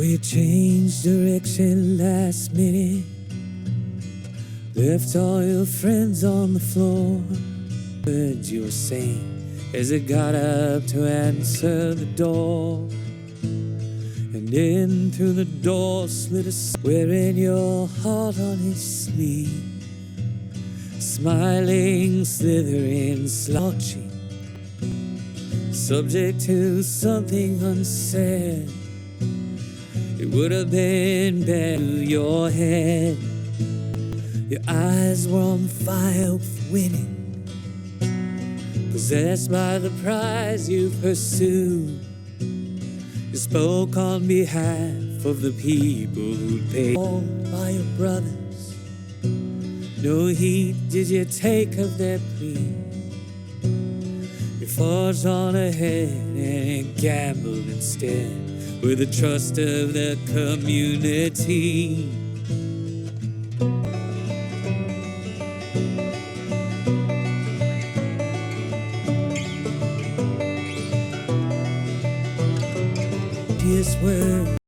We changed direction last minute, left all your friends on the floor. Heard you were saying as it got up to answer the door. And in through the door slid a wearing your heart on his sleeve, smiling, slithering, slouching, subject to something unsaid. It would have been bad to your head. Your eyes were on fire with winning, possessed by the prize you pursued. You spoke on behalf of the people who'd paid all by your brothers. No heed did you take of their plea. You forged on ahead and gambled instead with the trust of the community. Yes, word